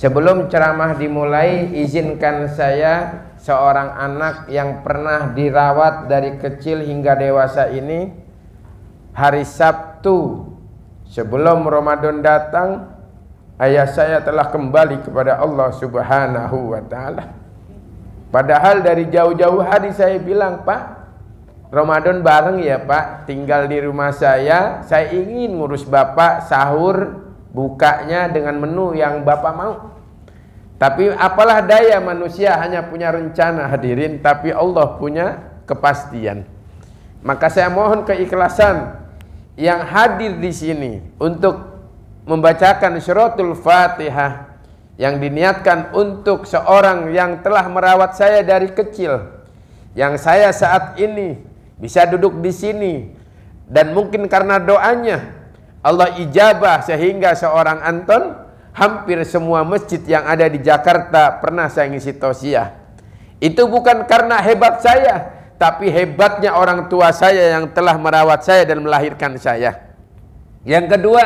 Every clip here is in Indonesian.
Sebelum ceramah dimulai, izinkan saya seorang anak yang pernah dirawat dari kecil hingga dewasa ini, hari Sabtu sebelum Ramadan datang, ayah saya telah kembali kepada Allah Subhanahu wa ta'ala. Padahal dari jauh-jauh hari saya bilang, Pak, Ramadan bareng ya Pak, tinggal di rumah saya ingin ngurus Bapak sahur, bukanya dengan menu yang Bapak mau. Tapi apalah daya, manusia hanya punya rencana hadirin, tapi Allah punya kepastian. Maka saya mohon keikhlasan yang hadir di sini untuk membacakan suratul Fatihah yang diniatkan untuk seorang yang telah merawat saya dari kecil, yang saya saat ini bisa duduk di sini, dan mungkin karena doanya Allah ijabah sehingga seorang Anton hampir semua masjid yang ada di Jakarta pernah saya ngisi tausiah. Itu bukan karena hebat saya, tapi hebatnya orang tua saya yang telah merawat saya dan melahirkan saya. Yang kedua,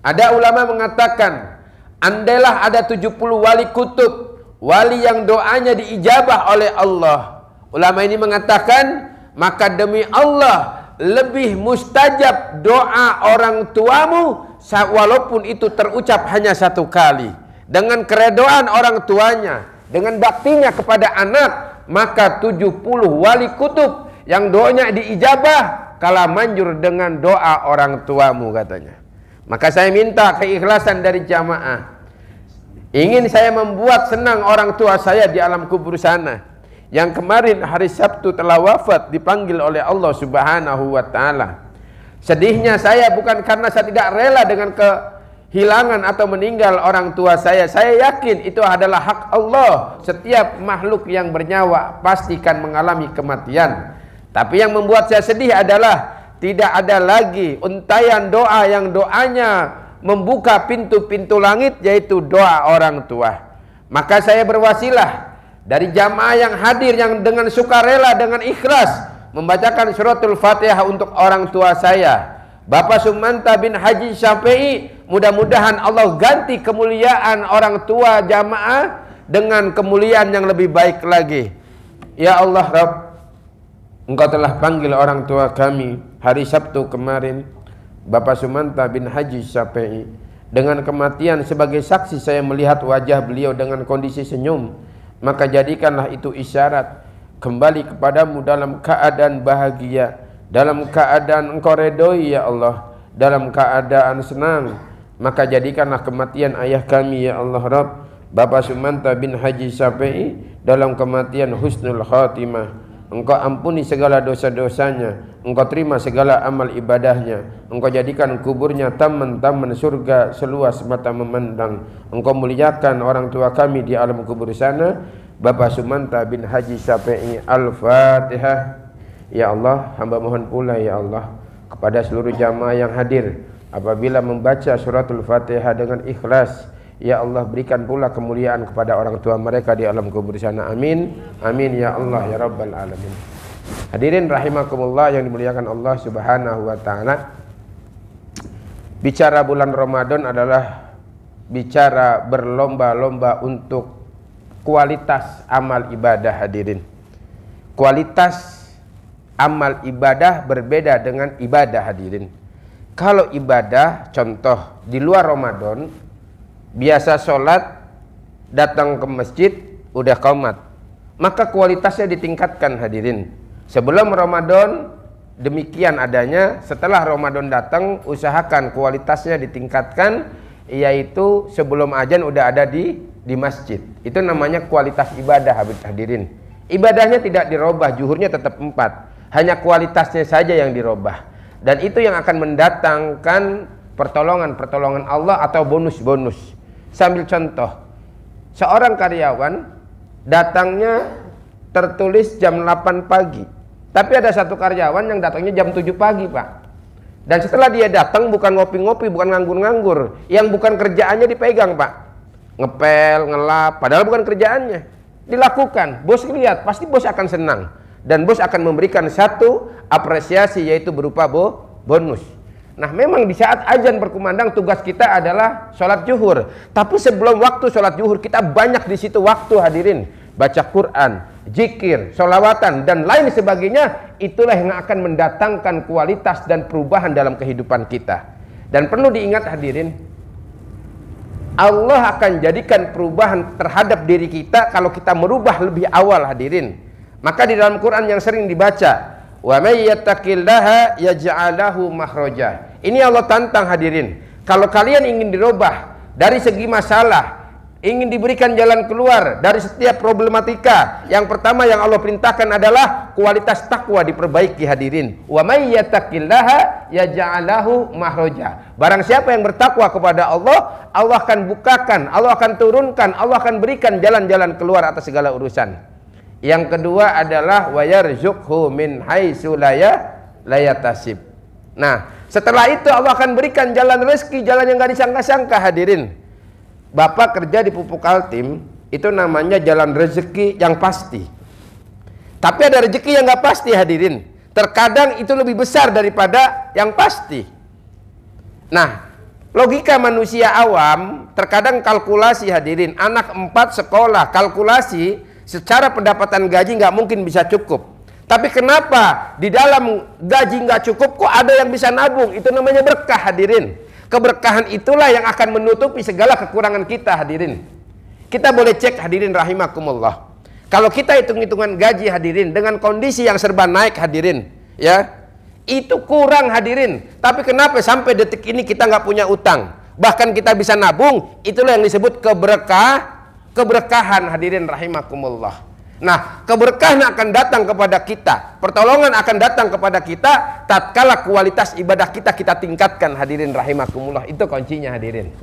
ada ulama mengatakan, andailah ada 70 wali kutub, wali yang doanya diijabah oleh Allah. Ulama ini mengatakan, maka demi Allah lebih mustajab doa orang tuamu walaupun itu terucap hanya satu kali. Dengan keredoan orang tuanya, dengan baktinya kepada anak, maka 70 wali kutub yang doanya diijabah kala manjur dengan doa orang tuamu katanya. Maka saya minta keikhlasan dari jamaah. Ingin saya membuat senang orang tua saya di alam kubur sana, yang kemarin hari Sabtu telah wafat, dipanggil oleh Allah Subhanahu wa ta'ala. Sedihnya saya bukan karena saya tidak rela dengan kehilangan atau meninggal orang tua saya. Saya yakin itu adalah hak Allah. Setiap makhluk yang bernyawa pastikan mengalami kematian. Tapi yang membuat saya sedih adalah tidak ada lagi untayan doa yang doanya membuka pintu-pintu langit, yaitu doa orang tua. Maka saya berwasilah dari jamaah yang hadir yang dengan sukarela, dengan ikhlas membacakan suratul Fatihah untuk orang tua saya, Bapak Sumanta bin Haji Syafi'i. Mudah-mudahan Allah ganti kemuliaan orang tua jamaah dengan kemuliaan yang lebih baik lagi. Ya Allah Rabb, Engkau telah panggil orang tua kami hari Sabtu kemarin, Bapak Sumanta bin Haji Syafi'i. Dengan kematian sebagai saksi saya melihat wajah beliau dengan kondisi senyum. Maka jadikanlah itu isyarat kembali kepadamu dalam keadaan bahagia, dalam keadaan Engkau redoi ya Allah, dalam keadaan senang. Maka jadikanlah kematian ayah kami ya Allah Rabb, Bapak Sumanta bin Haji Syafi'i, dalam kematian husnul khatimah. Engkau ampuni segala dosa-dosanya, Engkau terima segala amal ibadahnya, Engkau jadikan kuburnya taman-taman surga seluas mata memandang. Engkau muliakan orang tua kami di alam kubur sana, Bapak Sumanta bin Haji Syafi'i. Al-Fatihah. Ya Allah, hamba mohon pula ya Allah kepada seluruh jamaah yang hadir, apabila membaca suratul Fatihah dengan ikhlas, ya Allah berikan pula kemuliaan kepada orang tua mereka di alam kubur sana. Amin. Amin ya Allah ya Rabbal Alamin. Hadirin rahimakumullah yang dimuliakan Allah Subhanahu wa ta'ala. Bicara bulan Ramadan adalah bicara berlomba-lomba untuk kualitas amal ibadah hadirin. Kualitas amal ibadah berbeda dengan ibadah hadirin. Kalau ibadah, contoh di luar Ramadan, biasa sholat, datang ke masjid, udah qomat, maka kualitasnya ditingkatkan hadirin. Sebelum Ramadan demikian adanya, setelah Ramadan datang usahakan kualitasnya ditingkatkan, yaitu sebelum azan udah ada di masjid. Itu namanya kualitas ibadah hadirin. Ibadahnya tidak dirubah, zuhurnya tetap 4, hanya kualitasnya saja yang dirubah. Dan itu yang akan mendatangkan pertolongan Allah atau bonus-bonus. Sambil contoh, seorang karyawan datangnya tertulis jam 8 pagi, tapi ada satu karyawan yang datangnya jam 7 pagi Pak. Dan setelah dia datang bukan ngopi-ngopi, bukan nganggur-nganggur, yang bukan kerjaannya dipegang Pak, ngepel, ngelap, padahal bukan kerjaannya, dilakukan. Bos lihat, pasti bos akan senang, dan bos akan memberikan satu apresiasi, yaitu berupa bonus. Nah memang di saat azan berkumandang tugas kita adalah sholat zuhur. Tapi sebelum waktu sholat zuhur kita banyak di situ waktu hadirin. Baca Quran, zikir, sholawatan dan lain sebagainya. Itulah yang akan mendatangkan kualitas dan perubahan dalam kehidupan kita. Dan perlu diingat hadirin, Allah akan jadikan perubahan terhadap diri kita kalau kita merubah lebih awal hadirin. Maka di dalam Quran yang sering dibaca, wa may yattaqillaha yaj'al lahu makhraja. Ini Allah tantang hadirin. Kalau kalian ingin dirubah dari segi masalah, ingin diberikan jalan keluar dari setiap problematika, yang pertama yang Allah perintahkan adalah kualitas takwa diperbaiki hadirin. Wa may yattaqillaha yaj'al lahu makhraja. Barang siapa yang bertakwa kepada Allah, Allah akan bukakan, Allah akan turunkan, Allah akan berikan jalan-jalan keluar atas segala urusan. Yang kedua adalah wa yarzuqhu min haitsu la yatasib. Nah, setelah itu Allah akan berikan jalan rezeki, jalan yang gak disangka-sangka hadirin. Bapak kerja di Pupuk Altim, itu namanya jalan rezeki yang pasti. Tapi ada rezeki yang gak pasti hadirin. Terkadang itu lebih besar daripada yang pasti. Nah, logika manusia awam, terkadang kalkulasi hadirin. Anak 4 sekolah, kalkulasi secara pendapatan gaji nggak mungkin bisa cukup. Tapi kenapa di dalam gaji nggak cukup kok ada yang bisa nabung? Itu namanya berkah hadirin. Keberkahan itulah yang akan menutupi segala kekurangan kita hadirin. Kita boleh cek hadirin rahimakumullah. Kalau kita hitung-hitungan gaji hadirin dengan kondisi yang serba naik hadirin, ya itu kurang hadirin. Tapi kenapa sampai detik ini kita nggak punya utang? Bahkan kita bisa nabung. Itulah yang disebut keberkahan hadirin rahimakumullah. Nah, keberkahan akan datang kepada kita, pertolongan akan datang kepada kita tatkala kualitas ibadah kita tingkatkan hadirin rahimakumullah. Itu kuncinya hadirin.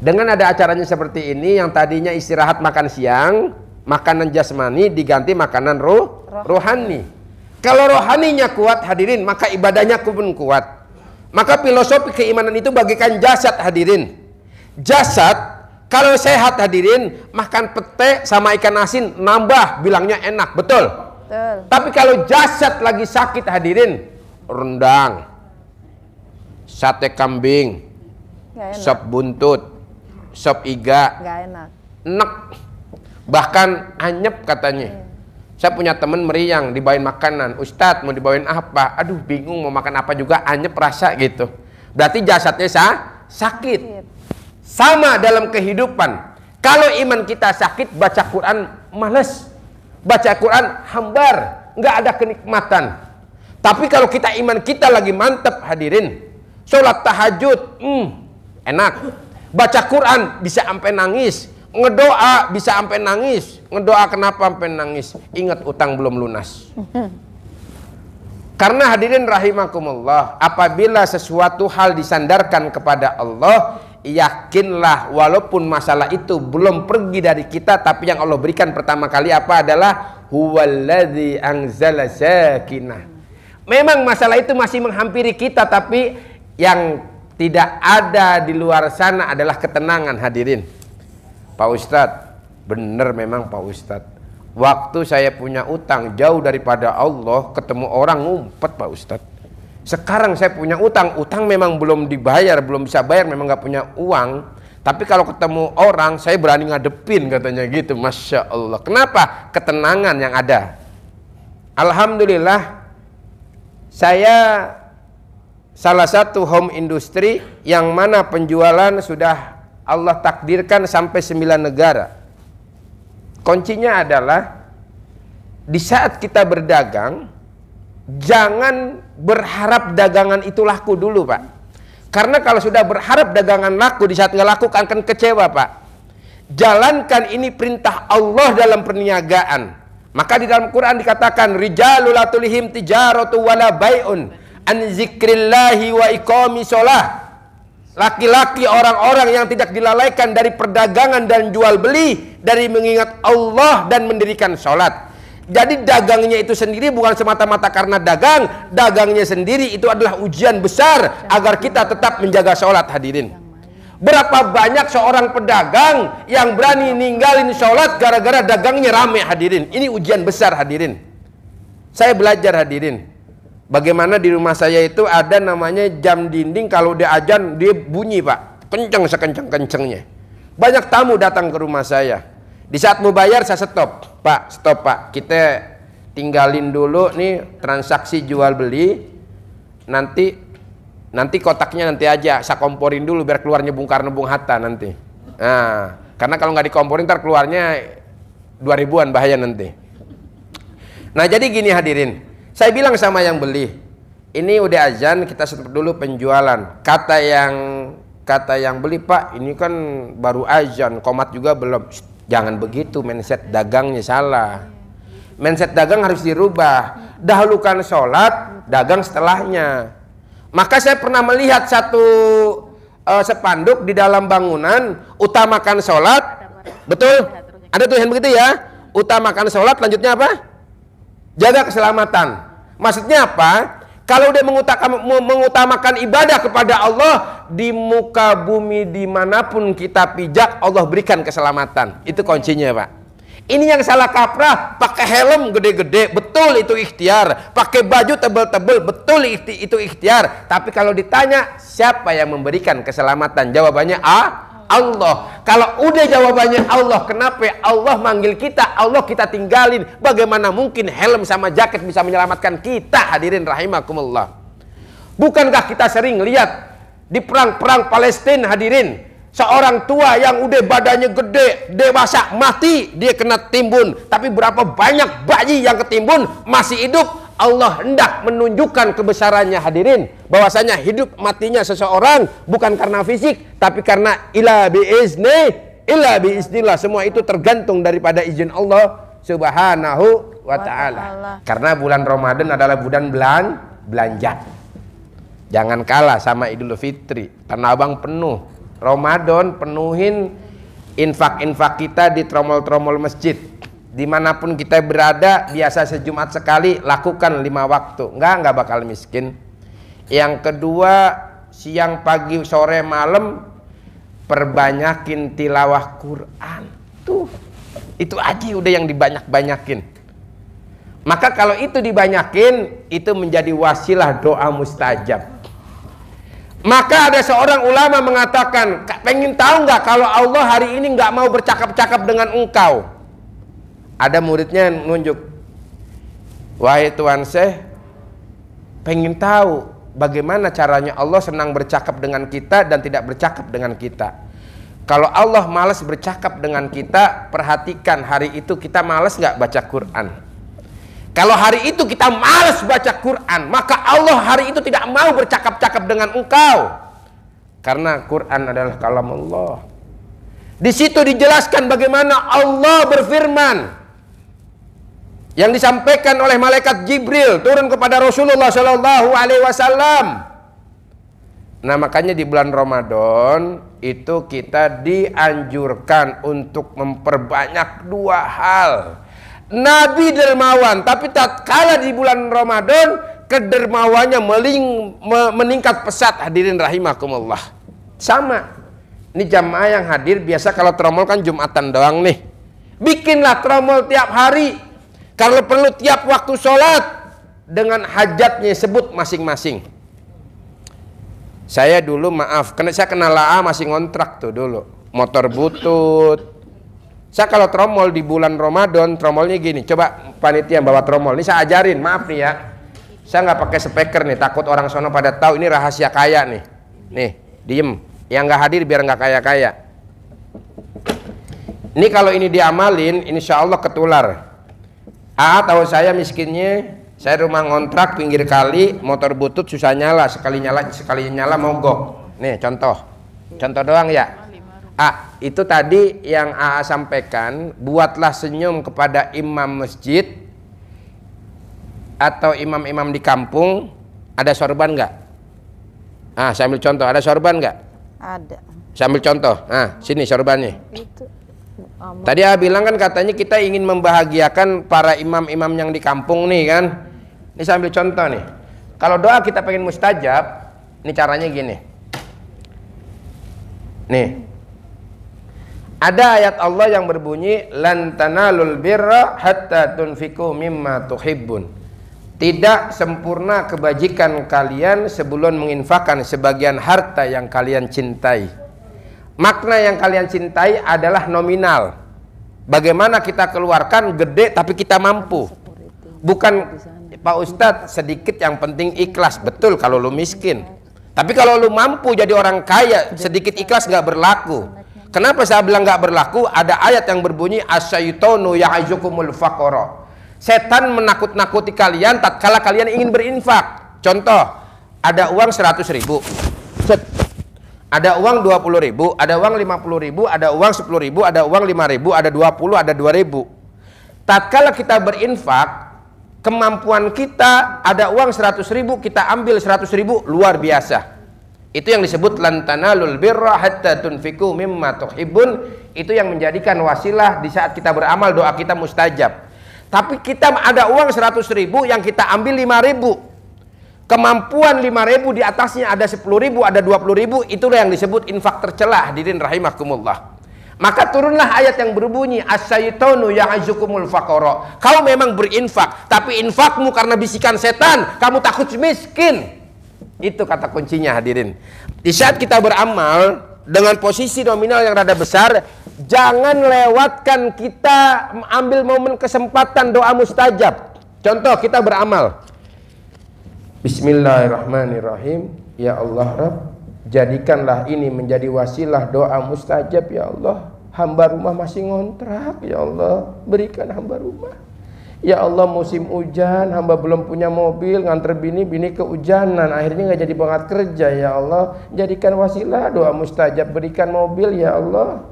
Dengan ada acaranya seperti ini, yang tadinya istirahat makan siang, makanan jasmani diganti makanan rohani. Kalau rohaninya kuat hadirin, maka ibadahnya pun kuat. Maka filosofi keimanan itu bagaikan jasad hadirin. Jasad kalau sehat hadirin, makan pete sama ikan asin nambah, bilangnya enak, betul? Betul. Tapi kalau jasad lagi sakit hadirin, rendang, sate kambing, sop buntut, sop iga, nggak enak. Enak. Bahkan anyep katanya. Saya punya temen meriang dibawain makanan, Ustadz mau dibawain apa? Aduh bingung mau makan apa juga, anyep rasa gitu. Berarti jasadnya sakit. Sama dalam kehidupan. Kalau iman kita sakit, baca Quran males, baca Quran hambar, nggak ada kenikmatan. Tapi kalau kita iman kita lagi mantep hadirin, sholat tahajud enak, baca Quran bisa sampai nangis, ngedoa bisa sampai nangis. Ngedoa kenapa sampai nangis? Ingat utang belum lunas. Karena hadirin rahimakumullah, apabila sesuatu hal disandarkan kepada Allah, yakinlah walaupun masalah itu belum pergi dari kita, tapi yang Allah berikan pertama kali apa adalah huwallazi anzala sakinah. Memang masalah itu masih menghampiri kita, tapi yang tidak ada di luar sana adalah ketenangan hadirin. Pak Ustadz, bener memang Pak Ustadz, waktu saya punya utang jauh daripada Allah, ketemu orang ngumpet Pak Ustadz. Sekarang saya punya utang memang belum dibayar, belum bisa bayar, memang nggak punya uang. Tapi kalau ketemu orang, saya berani ngadepin katanya gitu. Masya Allah. Kenapa? Ketenangan yang ada. Alhamdulillah, saya salah satu home industry yang mana penjualan sudah Allah takdirkan sampai 9 negara. Kuncinya adalah di saat kita berdagang, jangan berharap dagangan itu laku dulu Pak. Karena kalau sudah berharap dagangan laku, di saat nggak laku akan kecewa Pak. Jalankan ini perintah Allah dalam perniagaan. Maka di dalam Quran dikatakan rijalul la tulihim tijaratu wala bai'un an zikrillahi wa iqami sholah. Laki-laki orang-orang yang tidak dilalaikan dari perdagangan dan jual beli, dari mengingat Allah dan mendirikan sholat. Jadi dagangnya itu sendiri bukan semata-mata karena dagangnya sendiri itu adalah ujian besar agar kita tetap menjaga sholat hadirin. Berapa banyak seorang pedagang yang berani ninggalin sholat gara-gara dagangnya rame hadirin. Ini ujian besar hadirin. Saya belajar hadirin. Bagaimana di rumah saya itu ada namanya jam dinding, kalau dia azan dia bunyi Pak, kenceng sekenceng-kencengnya. Banyak tamu datang ke rumah saya. Di saat mau bayar saya stop Pak, kita tinggalin dulu nih transaksi jual beli, nanti kotaknya nanti aja saya komporin dulu biar keluarnya Bung Karno Bung Hatta nanti. Nah, karena kalau nggak dikomporin ntar keluarnya 2000-an bahaya nanti. Nah jadi gini hadirin, saya bilang sama yang beli, ini udah azan, kita stop dulu penjualan. Kata yang beli, Pak ini kan baru azan, komat juga belum. Jangan begitu, mindset dagangnya salah. Mindset dagang harus dirubah. Dahulukan sholat, dagang setelahnya. Maka saya pernah melihat satu spanduk di dalam bangunan, utamakan sholat, betul? Ada tulisan begitu ya? Utamakan sholat, lanjutnya apa? Jaga keselamatan. Maksudnya apa? Kalau dia mengutamakan ibadah kepada Allah, di muka bumi dimanapun kita pijak, Allah berikan keselamatan. Itu kuncinya Pak. Ini yang salah kaprah, pakai helm gede-gede, betul itu ikhtiar. Pakai baju tebel-tebel, betul itu ikhtiar. Tapi kalau ditanya, siapa yang memberikan keselamatan? Jawabannya Allah. Kalau udah jawabannya Allah, kenapa Allah manggil kita, Allah kita tinggalin? Bagaimana mungkin helm sama jaket bisa menyelamatkan kita? Hadirin rahimakumullah. Bukankah kita sering lihat di perang-perang Palestina hadirin, seorang tua yang udah badannya gede, dewasa, mati, dia kena timbun. Tapi berapa banyak bayi yang ketimbun masih hidup. Allah hendak menunjukkan kebesarannya hadirin, bahwasanya hidup matinya seseorang bukan karena fisik, tapi karena ila biiznillah. Semua itu tergantung daripada izin Allah Subhanahu wa ta'ala. Karena bulan Ramadan adalah bulan belanja. Jangan kalah sama Idul Fitri. Tanah Abang penuh. Ramadan penuhin infak-infak kita di tromol-tromol masjid. Dimanapun kita berada, biasa sejumat sekali, lakukan 5 waktu. Nggak bakal miskin. Yang kedua, siang, pagi, sore, malam, perbanyakin tilawah Quran. Tuh, itu aja udah yang dibanyak-banyakin. Maka kalau itu dibanyakin, itu menjadi wasilah doa mustajab. Maka ada seorang ulama mengatakan, pengen tahu nggak kalau Allah hari ini nggak mau bercakap-cakap dengan engkau? Ada muridnya nunjuk, wahai Tuan Syekh, pengen tahu bagaimana caranya Allah senang bercakap dengan kita dan tidak bercakap dengan kita. Kalau Allah malas bercakap dengan kita, perhatikan hari itu kita malas nggak baca Quran. Kalau hari itu kita malas baca Quran, maka Allah hari itu tidak mau bercakap-cakap dengan engkau. Karena Quran adalah kalam Allah. Di situ dijelaskan bagaimana Allah berfirman yang disampaikan oleh malaikat Jibril turun kepada Rasulullah Shallallahu Alaihi Wasallam. Nah makanya di bulan Ramadan itu kita dianjurkan untuk memperbanyak 2 hal. Nabi dermawan, tapi tatkala di bulan Ramadan kedermawannya meningkat pesat hadirin rahimakumullah. Sama. Ini jamaah yang hadir biasa kalau tromol kan Jumatan doang nih. Bikinlah tromol tiap hari. Kalau perlu tiap waktu sholat dengan hajatnya sebut masing-masing. Saya dulu maaf, karena saya kenal AA masih ngontrak tuh dulu. Motor butut. Saya kalau tromol di bulan Ramadan, tromolnya gini. Coba panitia bawa tromol. Ini saya ajarin, maaf nih ya. Saya nggak pakai speaker nih, takut orang sono pada tahu ini rahasia kaya nih. Nih, diem. Yang nggak hadir biar nggak kaya-kaya. Ini kalau ini diamalin, insya Allah ketular. Tahu saya miskinnya, saya rumah ngontrak pinggir kali, motor butut susah nyala, sekali nyala mogok. Nih contoh doang ya. Itu tadi yang AA sampaikan, buatlah senyum kepada imam masjid atau imam-imam di kampung. Ada sorban nggak? Saya ambil contoh, ada sorban nggak? Ada. Saya ambil contoh, sini sorbannya. Itu. Tadi AA bilang kan katanya kita ingin membahagiakan para imam-imam yang di kampung nih kan. Ini saya ambil contoh nih. Kalau doa kita pengen mustajab, ini caranya gini. Nih. Ada ayat Allah yang berbunyi lan tanalul birra hatta tunfiqu mimma tuhibbun. tidak sempurna kebajikan kalian sebelum menginfakkan sebagian harta yang kalian cintai. Makna yang kalian cintai adalah nominal. Bagaimana kita keluarkan gede tapi kita mampu. Bukan Pak Ustadz sedikit yang penting ikhlas. Betul kalau lu miskin. Tapi kalau lu mampu jadi orang kaya, sedikit ikhlas nggak berlaku. Kenapa saya bilang nggak berlaku? Ada ayat yang berbunyi asyaitonu ya'izukumul faqara. Setan menakut-nakuti kalian tatkala kalian ingin berinfak. Contoh, ada uang 100.000. Ada uang 20.000, ada uang 50.000, ada uang 10.000, ada uang 5.000, ada 20, ada 2.000. Tatkala kita berinfak, kemampuan kita ada uang 100.000, kita ambil 100.000, luar biasa. Itu yang disebut lan tanalul birra hatta tunfiqu mimma tuhibbun. Itu yang menjadikan wasilah di saat kita beramal, doa kita mustajab. Tapi kita ada uang 100.000 yang kita ambil 5.000. Kemampuan 5.000 di atasnya ada 10.000, ada 20.000, itulah yang disebut infak tercela. Hadirin rahimakumullah. Maka turunlah ayat yang berbunyi asyaitonu ya'izukumul faqara. Kau memang berinfak, tapi infakmu karena bisikan setan, kamu takut miskin. Itu kata kuncinya hadirin. Di saat kita beramal dengan posisi nominal yang rada besar, jangan lewatkan kita ambil momen kesempatan doa mustajab. Contoh, kita beramal, bismillahirrahmanirrahim. Ya Allah Rabb, jadikanlah ini menjadi wasilah doa mustajab ya Allah. Hamba rumah masih ngontrak ya Allah, berikan hamba rumah. Ya Allah, musim hujan, hamba belum punya mobil, nganter bini kehujanan, akhirnya nggak jadi berangkat kerja ya Allah. Jadikan wasilah doa mustajab, berikan mobil ya Allah.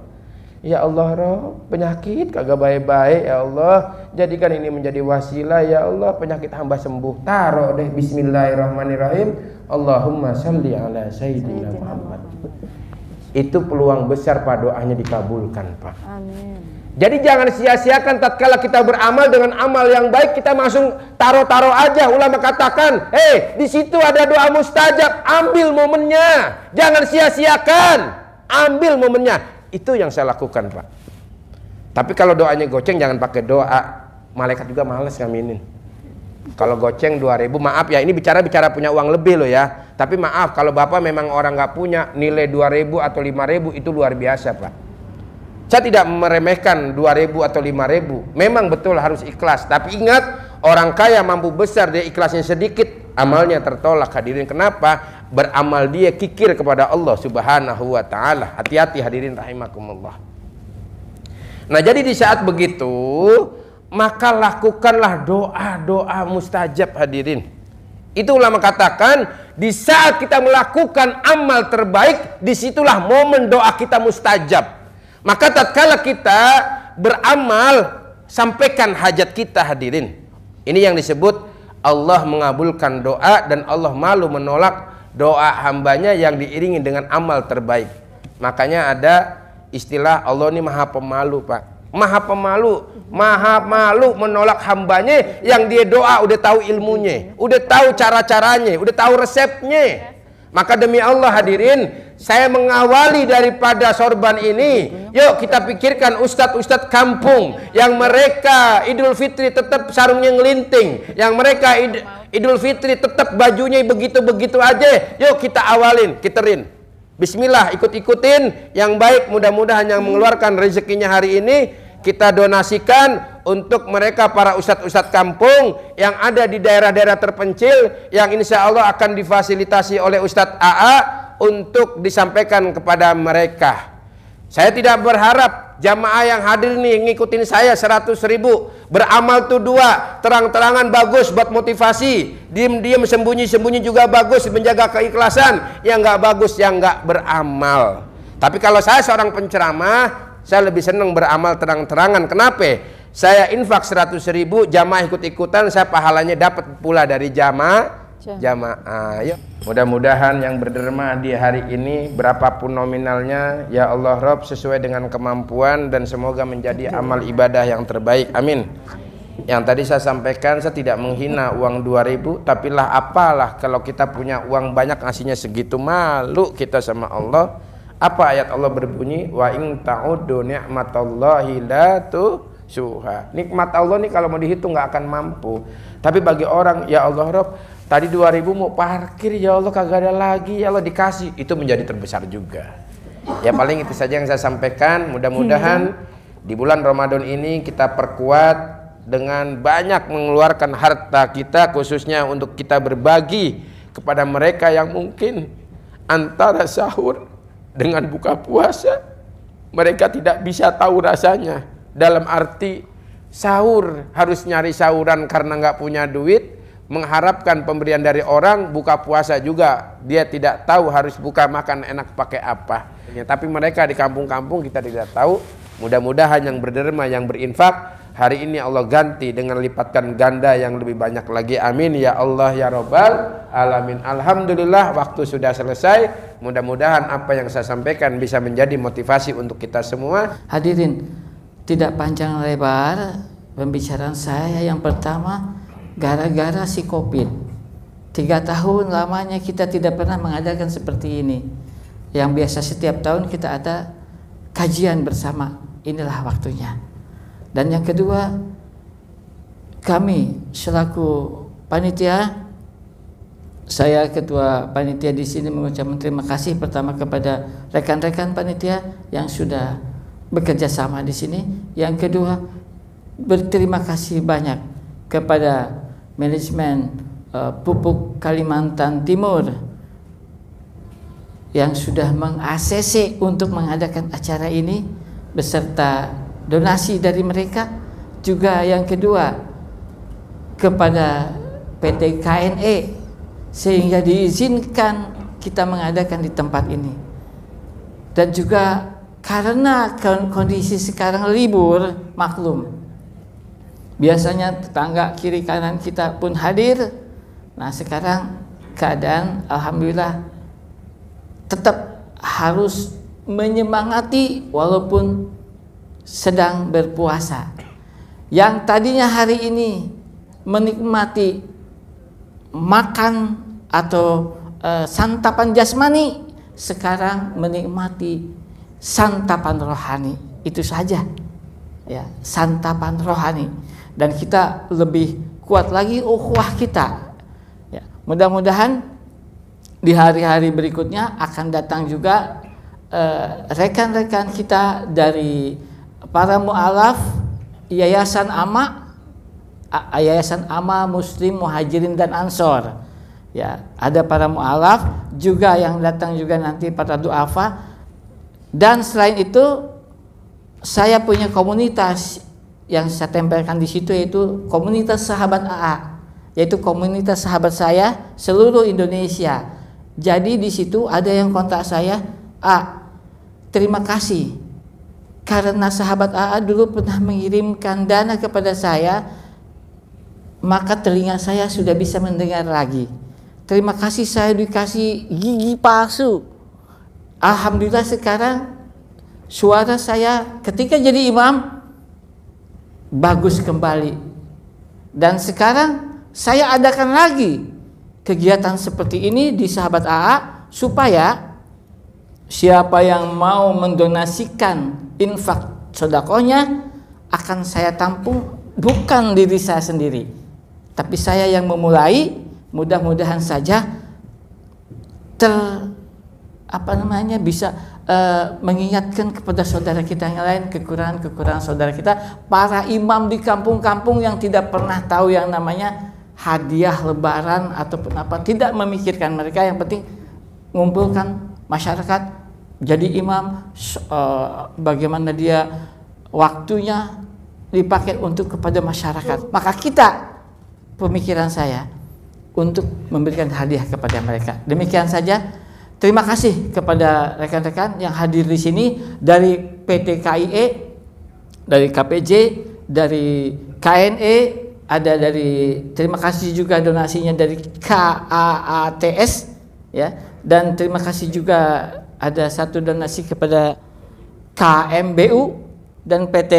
Ya Allah Rabb, penyakit kagak baik-baik ya Allah, jadikan ini menjadi wasilah ya Allah, penyakit hamba sembuh. Taruh deh bismillahirrahmanirrahim. Allahumma sholli ala sayyidina Muhammad. Itu peluang besar Pak, doanya dikabulkan Pak. Amin. Jadi jangan sia-siakan tatkala kita beramal dengan amal yang baik, kita langsung taruh-taruh aja. Ulama katakan, di situ ada doa mustajab, ambil momennya. Jangan sia-siakan, ambil momennya. Itu yang saya lakukan Pak. Tapi kalau doanya goceng jangan pakai doa, malaikat juga males ngaminin. Kalau goceng 2.000, maaf ya, ini bicara punya uang lebih loh ya. Tapi maaf, kalau Bapak memang orang nggak punya, nilai 2.000 atau 5.000 itu luar biasa Pak. Saya tidak meremehkan 2.000 atau 5.000. Memang betul harus ikhlas. Tapi ingat, orang kaya mampu besar, dia ikhlasnya sedikit, amalnya tertolak. Hadirin, kenapa? Beramal dia kikir kepada Allah Subhanahu wa ta'ala. Hati-hati hadirin rahimakumullah. Nah, jadi di saat begitu, maka lakukanlah doa-doa mustajab hadirin. Itu ulama katakan, di saat kita melakukan amal terbaik, disitulah momen doa kita mustajab. Maka tatkala kita beramal, sampaikan hajat kita hadirin. Ini yang disebut Allah mengabulkan doa, dan Allah malu menolak doa hambanya yang diiringi dengan amal terbaik. Makanya ada istilah Allah ini maha pemalu Pak. Maha pemalu, maha malu menolak hambanya yang dia doa udah tahu ilmunya, udah tahu cara-caranya, udah tahu resepnya. Maka demi Allah hadirin, saya mengawali daripada sorban ini, yuk kita pikirkan ustadz-ustadz kampung yang mereka Idul Fitri tetap sarungnya ngelinting, yang mereka Idul Fitri tetap bajunya begitu-begitu aja. Yuk kita awalin, kiterin. Bismillah, ikut-ikutin yang baik, mudah-mudahan yang mengeluarkan rezekinya hari ini kita donasikan untuk mereka para ustadz-ustadz kampung yang ada di daerah-daerah terpencil, yang insya Allah akan difasilitasi oleh Ustadz AA untuk disampaikan kepada mereka. Saya tidak berharap jamaah yang hadir nih ngikutin saya 100.000, beramal tuh 2, terang-terangan bagus buat motivasi, diem-diem sembunyi-sembunyi juga bagus menjaga keikhlasan, yang nggak bagus yang nggak beramal. Tapi kalau saya seorang penceramah, saya lebih senang beramal terang-terangan. Kenapa? Saya infak 100.000, jamaah ikut-ikutan, saya pahalanya dapat pula dari jamaah. Yuk, mudah-mudahan yang berderma di hari ini berapapun nominalnya, ya Allah Rabb, sesuai dengan kemampuan, dan semoga menjadi amal ibadah yang terbaik. Amin. Yang tadi saya sampaikan, saya tidak menghina uang 2.000, tapi lah apalah kalau kita punya uang banyak ngasihnya segitu, malu kita sama Allah. Apa ayat Allah berbunyi? Wa in ta'uddu ni'matallahi la suha. Nikmat Allah nih kalau mau dihitung nggak akan mampu. Tapi bagi orang, ya Allah Rob, tadi 2.000 mau parkir, ya Allah kagak ada lagi, ya Allah dikasih, itu menjadi terbesar juga. Ya paling itu saja yang saya sampaikan. Mudah-mudahan di bulan Ramadan ini kita perkuat dengan banyak mengeluarkan harta kita, khususnya untuk kita berbagi kepada mereka yang mungkin antara sahur dengan buka puasa mereka tidak bisa tahu rasanya. Dalam arti sahur harus nyari sahuran karena nggak punya duit, mengharapkan pemberian dari orang. Buka puasa juga dia tidak tahu harus buka makan enak pakai apa. Tapi mereka di kampung-kampung kita tidak tahu. Mudah-mudahan yang berderma, yang berinfak, hari ini Allah ganti dengan lipatkan ganda yang lebih banyak lagi. Amin ya Allah ya Rabbal alamin. Alhamdulillah, waktu sudah selesai. Mudah-mudahan apa yang saya sampaikan bisa menjadi motivasi untuk kita semua. Hadirin, tidak panjang lebar pembicaraan saya. Yang pertama, gara-gara si Covid 3 tahun lamanya kita tidak pernah mengadakan seperti ini. Yang biasa setiap tahun kita ada kajian bersama. Inilah waktunya. Dan yang kedua, kami selaku panitia, saya ketua panitia di sini mengucapkan terima kasih pertama kepada rekan-rekan panitia yang sudah bekerja sama di sini. Yang kedua, berterima kasih banyak kepada manajemen Pupuk Kalimantan Timur yang sudah meng-ACC untuk mengadakan acara ini beserta donasi dari mereka. Juga yang kedua, kepada PT KNE sehingga diizinkan kita mengadakan di tempat ini. Dan juga karena kondisi sekarang libur, maklum, biasanya tetangga kiri kanan kita pun hadir. Nah sekarang keadaan alhamdulillah tetap harus menyemangati walaupun sedang berpuasa. Yang tadinya hari ini menikmati makan atau santapan jasmani, sekarang menikmati santapan rohani. Itu saja ya, santapan rohani. Dan kita lebih kuat lagi ukhuwah kita ya. Mudah-mudahan di hari-hari berikutnya akan datang juga rekan-rekan kita dari para mu'alaf Yayasan Ama Muslim Muhajirin dan Ansor ya. Ada para mu'alaf juga yang datang juga nanti, para du'afa. Dan selain itu saya punya komunitas yang saya tempelkan di situ, yaitu komunitas sahabat AA, yaitu komunitas sahabat saya seluruh Indonesia. Jadi di situ ada yang kontak saya, terima kasih karena sahabat AA dulu pernah mengirimkan dana kepada saya, maka telinga saya sudah bisa mendengar lagi. Terima kasih, saya dikasih gigi palsu. Alhamdulillah sekarang suara saya ketika jadi imam bagus kembali. Dan sekarang saya adakan lagi kegiatan seperti ini di sahabat AA supaya siapa yang mau mendonasikan infak sodakohnya akan saya tampung, bukan diri saya sendiri, tapi saya yang memulai. Mudah-mudahan saja bisa mengingatkan kepada saudara kita yang lain kekurangan saudara kita, para imam di kampung-kampung yang tidak pernah tahu yang namanya hadiah lebaran ataupun apa, tidak memikirkan mereka. Yang penting ngumpulkan masyarakat, jadi imam, bagaimana dia waktunya dipakai untuk kepada masyarakat. Maka kita, pemikiran saya, untuk memberikan hadiah kepada mereka. Demikian saja. Terima kasih kepada rekan-rekan yang hadir di sini dari PT KIE, dari KPJ, dari KNE, ada dari, terima kasih juga donasinya dari KAATS ya, dan terima kasih juga ada satu donasi kepada KMBU dan PT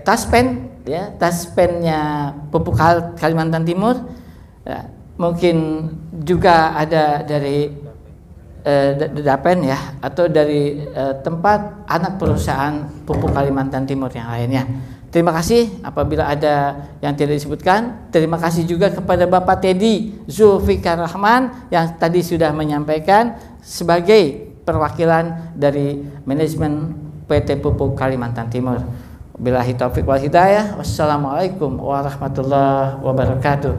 Taspen ya, Taspennya Pupuk Kalimantan Timur ya. Mungkin juga ada dari Dapen ya, atau dari tempat anak perusahaan pupuk Kalimantan Timur yang lainnya. Terima kasih apabila ada yang tidak disebutkan. Terima kasih juga kepada Bapak Teddy Zulfikar Rahman yang tadi sudah menyampaikan sebagai perwakilan dari manajemen PT Pupuk Kalimantan Timur. Billahi taufiq wal hidayah. Wassalamualaikum warahmatullahi wabarakatuh.